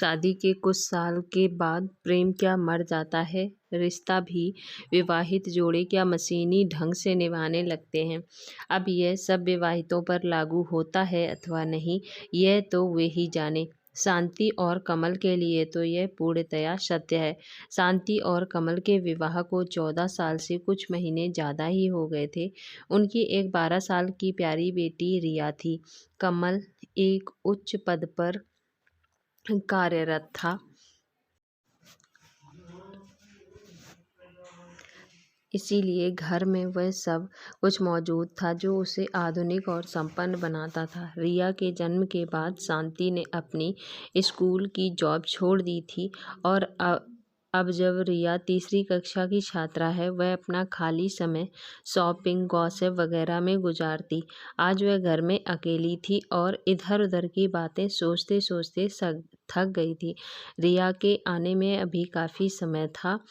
शादी के कुछ साल के बाद प्रेम क्या मर जाता है? रिश्ता भी विवाहित जोड़े क्या मशीनी ढंग से निभाने लगते हैं? अब यह सब विवाहितों पर लागू होता है अथवा नहीं, यह तो वे ही जाने। शांति और कमल के लिए तो यह पूर्णतया सत्य है। शांति और कमल के विवाह को 14 साल से कुछ महीने ज़्यादा ही हो गए थे। उनकी एक 12 साल की प्यारी बेटी रिया थी। कमल एक उच्च पद पर कार्यरत था, इसीलिए घर में वह सब कुछ मौजूद था जो उसे आधुनिक और संपन्न बनाता था। रिया के जन्म के बाद शांति ने अपनी स्कूल की जॉब छोड़ दी थी और अब जब रिया तीसरी कक्षा की छात्रा है, वह अपना खाली समय शॉपिंग, गॉसिप वगैरह में गुजारती। आज वह घर में अकेली थी और इधर उधर की बातें सोचते सोचते थक गई थी। रिया के आने में अभी काफ़ी समय था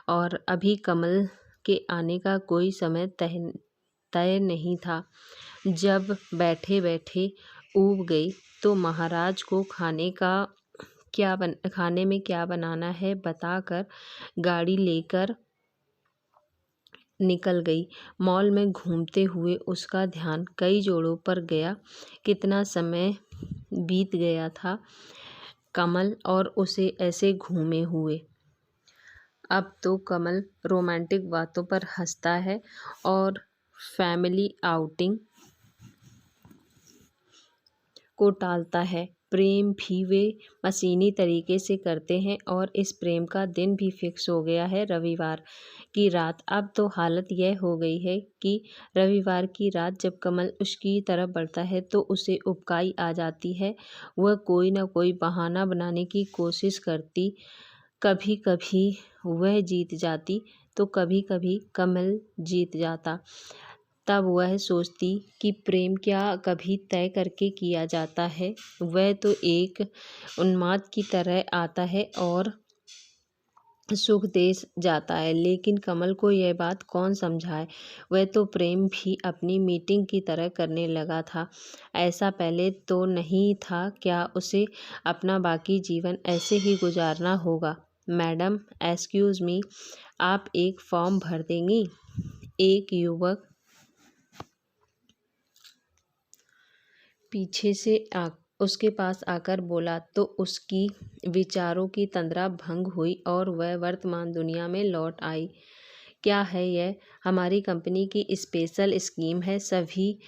और अभी कमल के आने का कोई समय तय नहीं था। जब बैठे बैठे ऊब गई तो महाराज को खाने में क्या बनाना है बताकर गाड़ी लेकर निकल गई। मॉल में घूमते हुए उसका ध्यान कई जोड़ों पर गया। कितना समय बीत गया था कमल और उसे ऐसे घूमे हुए। अब तो कमल रोमांटिक बातों पर हंसता है और फैमिली आउटिंग को टालता है। प्रेम भी वे मशीनी तरीके से करते हैं और इस प्रेम का दिन भी फिक्स हो गया है, रविवार की रात। अब तो हालत यह हो गई है कि रविवार की रात जब कमल उसकी तरफ बढ़ता है तो उसे उबकाई आ जाती है। वह कोई ना कोई बहाना बनाने की कोशिश करती। कभी कभी वह जीत जाती तो कभी कभी कमल जीत जाता। तब वह सोचती कि प्रेम क्या कभी तय करके किया जाता है? वह तो एक उन्माद की तरह आता है और सुख दे जाता है, लेकिन कमल को यह बात कौन समझाए? वह तो प्रेम भी अपनी मीटिंग की तरह करने लगा था। ऐसा पहले तो नहीं था। क्या उसे अपना बाकी जीवन ऐसे ही गुजारना होगा? मैडम, एक्सक्यूज़ मी, आप एक फॉर्म भर देंगी? एक युवक पीछे से उसके पास आकर बोला तो उसकी विचारों की तंद्रा भंग हुई और वह वर्तमान दुनिया में लौट आई। क्या है यह? हमारी कंपनी की स्पेशल स्कीम है। सभी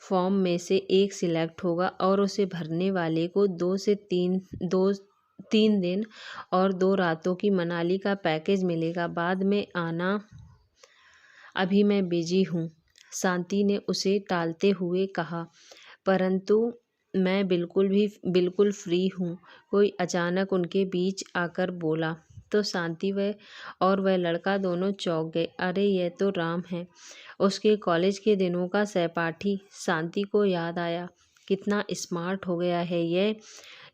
फॉर्म में से एक सिलेक्ट होगा और उसे भरने वाले को 3 दिन और 2 रातों की मनाली का पैकेज मिलेगा। बाद में आना, अभी मैं बिजी हूँ, शांति ने उसे टालते हुए कहा। परंतु मैं बिल्कुल फ्री हूँ, कोई अचानक उनके बीच आकर बोला। तो शांति वह लड़का दोनों चौंक गए। अरे, यह तो राम है, उसके कॉलेज के दिनों का सहपाठी। शांति को याद आया, कितना स्मार्ट हो गया है यह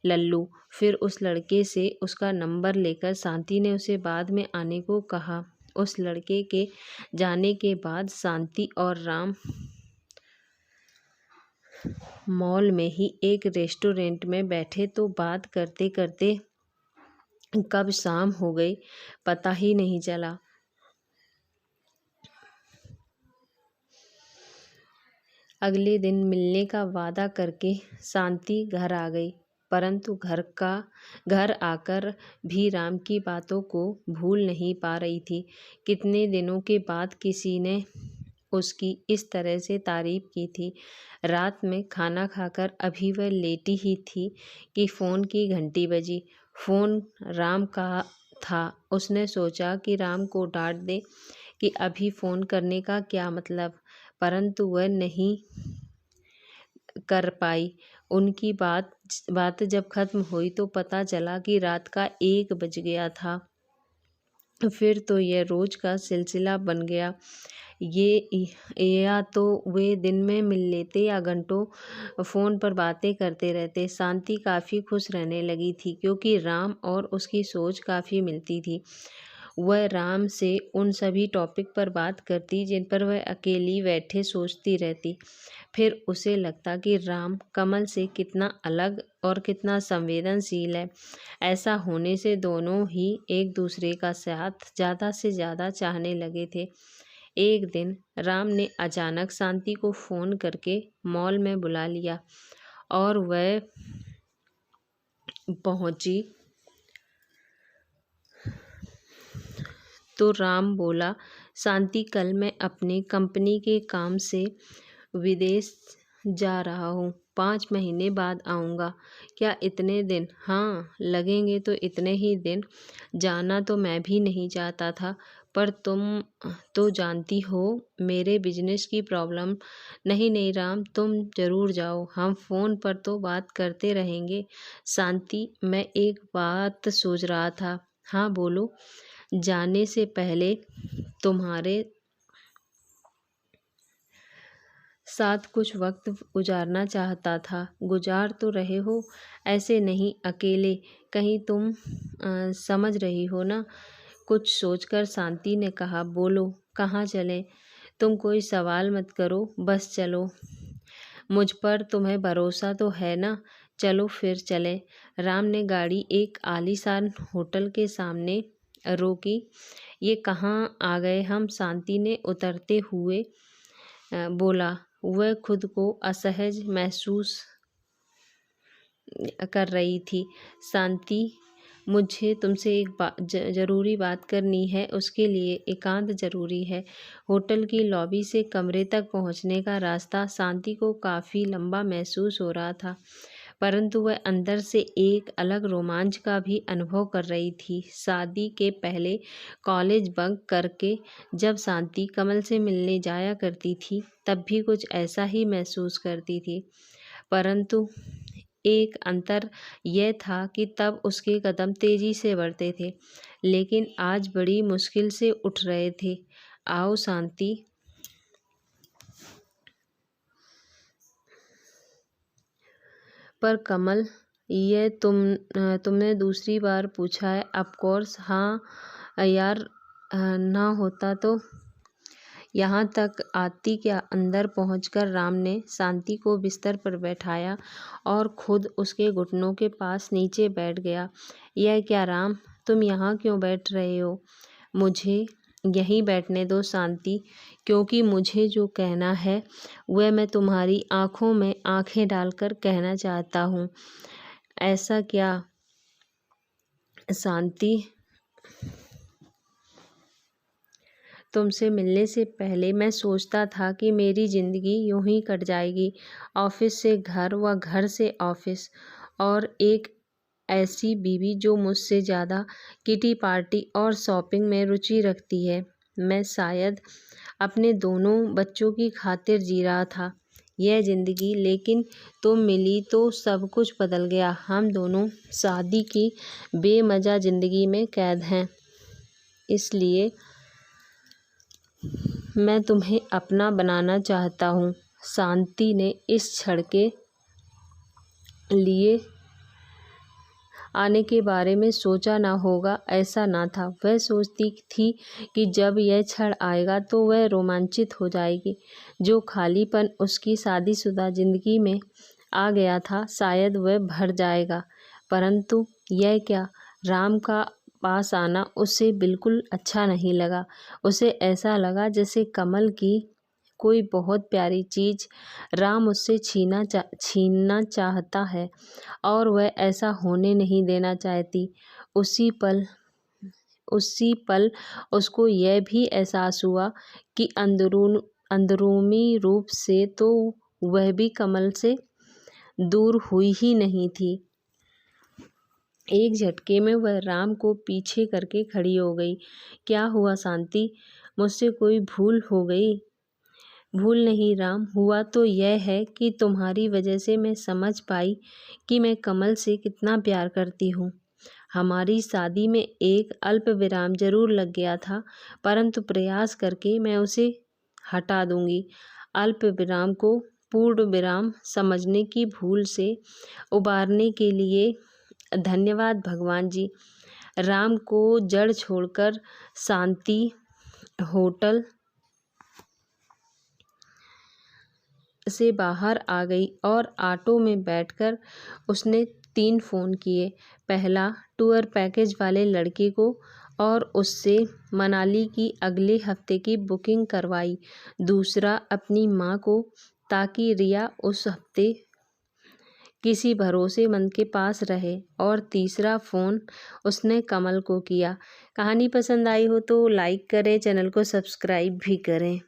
लल्लू। फिर उस लड़के से उसका नंबर लेकर शांति ने उसे बाद में आने को कहा। उस लड़के के जाने के बाद शांति और राम मॉल में ही एक रेस्टोरेंट में बैठे तो बात करते करते कब शाम हो गई पता ही नहीं चला। अगले दिन मिलने का वादा करके शांति घर आ गई, परंतु घर आकर भी राम की बातों को भूल नहीं पा रही थी। कितने दिनों के बाद किसी ने उसकी इस तरह से तारीफ की थी। रात में खाना खाकर अभी वह लेटी ही थी कि फ़ोन की घंटी बजी। फ़ोन राम का था। उसने सोचा कि राम को डांट दे कि अभी फ़ोन करने का क्या मतलब, परंतु वह नहीं कर पाई। उनकी बात जब खत्म हुई तो पता चला कि रात का 1 बज गया था। फिर तो यह रोज का सिलसिला बन गया। या तो वे दिन में मिल लेते या घंटों फ़ोन पर बातें करते रहते। शांति काफ़ी खुश रहने लगी थी क्योंकि राम और उसकी सोच काफ़ी मिलती थी। वह राम से उन सभी टॉपिक पर बात करती जिन पर वह अकेली बैठे सोचती रहती। फिर उसे लगता कि राम कमल से कितना अलग और कितना संवेदनशील है। ऐसा होने से दोनों ही एक दूसरे का साथ ज़्यादा से ज़्यादा चाहने लगे थे। एक दिन राम ने अचानक शांति को फ़ोन करके मॉल में बुला लिया और वह पहुंची तो राम बोला, शांति कल मैं अपनी कंपनी के काम से विदेश जा रहा हूँ, 5 महीने बाद आऊँगा। क्या इतने दिन? हाँ, लगेंगे तो इतने ही दिन। जाना तो मैं भी नहीं चाहता था, पर तुम तो जानती हो मेरे बिजनेस की प्रॉब्लम। नहीं नहीं राम, तुम ज़रूर जाओ, हम फ़ोन पर तो बात करते रहेंगे। शांति, मैं एक बात सोच रहा था। हाँ बोलो। जाने से पहले तुम्हारे साथ कुछ वक्त गुजारना चाहता था। गुजार तो रहे हो, ऐसे नहीं अकेले। कहीं तुम समझ रही हो ना? कुछ सोचकर शांति ने कहा, बोलो कहाँ चलें? तुम कोई सवाल मत करो, बस चलो। मुझ पर तुम्हें भरोसा तो है ना? चलो फिर चलें। राम ने गाड़ी एक आलीशान होटल के सामने रोकी। ये कहाँ आ गए हम? शांति ने उतरते हुए बोला। वह खुद को असहज महसूस कर रही थी। शांति, मुझे तुमसे एक ज़रूरी बात करनी है, उसके लिए एकांत ज़रूरी है। होटल की लॉबी से कमरे तक पहुंचने का रास्ता शांति को काफ़ी लंबा महसूस हो रहा था, परंतु वह अंदर से एक अलग रोमांच का भी अनुभव कर रही थी। शादी के पहले कॉलेज बंक करके जब शांति कमल से मिलने जाया करती थी, तब भी कुछ ऐसा ही महसूस करती थी, परंतु एक अंतर यह था कि तब उसके कदम तेजी से बढ़ते थे, लेकिन आज बड़ी मुश्किल से उठ रहे थे। आओ शांति। पर कमल, ये तुमने दूसरी बार पूछा है। ऑफ कोर्स हाँ यार, ना होता तो। यहाँ तक आती क्या? अंदर पहुंचकर राम ने शांति को बिस्तर पर बैठाया और खुद उसके घुटनों के पास नीचे बैठ गया। यह क्या राम, तुम यहाँ क्यों बैठ रहे हो? मुझे यहीं बैठने दो शांति, क्योंकि मुझे जो कहना है वह मैं तुम्हारी आंखों में आंखें डालकर कहना चाहता हूँ। ऐसा क्या शांति? तुमसे मिलने से पहले मैं सोचता था कि मेरी ज़िंदगी यूं ही कट जाएगी, ऑफिस से घर व घर से ऑफिस, और एक ऐसी बीवी जो मुझसे ज़्यादा किटी पार्टी और शॉपिंग में रुचि रखती है। मैं शायद अपने दोनों बच्चों की खातिर जी रहा था यह ज़िंदगी, लेकिन तुम मिली तो सब कुछ बदल गया। हम दोनों शादी की बेमज़ा ज़िंदगी में कैद हैं, इसलिए मैं तुम्हें अपना बनाना चाहता हूँ। शांति ने इस क्षण के लिए आने के बारे में सोचा ना होगा, ऐसा ना था। वह सोचती थी कि जब यह क्षण आएगा तो वह रोमांचित हो जाएगी। जो खालीपन उसकी शादीशुदा जिंदगी में आ गया था, शायद वह भर जाएगा। परंतु यह क्या, राम का पास आना उसे बिल्कुल अच्छा नहीं लगा। उसे ऐसा लगा जैसे कमल की कोई बहुत प्यारी चीज़ राम उससे छीनना चाहता है और वह ऐसा होने नहीं देना चाहती। उसी पल उसको यह भी एहसास हुआ कि अंदरूनी रूप से तो वह भी कमल से दूर हुई ही नहीं थी। एक झटके में वह राम को पीछे करके खड़ी हो गई। क्या हुआ शांति? मुझसे कोई भूल हो गई? भूल नहीं राम, हुआ तो यह है कि तुम्हारी वजह से मैं समझ पाई कि मैं कमल से कितना प्यार करती हूँ। हमारी शादी में एक अल्प विराम जरूर लग गया था, परंतु प्रयास करके मैं उसे हटा दूंगी। अल्प विराम को पूर्ण विराम समझने की भूल से उबारने के लिए धन्यवाद भगवान जी। राम को जड़ छोड़कर शांति होटल से बाहर आ गई और ऑटो में बैठकर उसने 3 फ़ोन किए। पहला टूर पैकेज वाले लड़के को और उससे मनाली की अगले हफ्ते की बुकिंग करवाई। दूसरा अपनी माँ को, ताकि रिया उस हफ्ते किसी भरोसेमंद के पास रहे। और तीसरा फ़ोन उसने कमल को किया। कहानी पसंद आई हो तो लाइक करें, चैनल को सब्सक्राइब भी करें।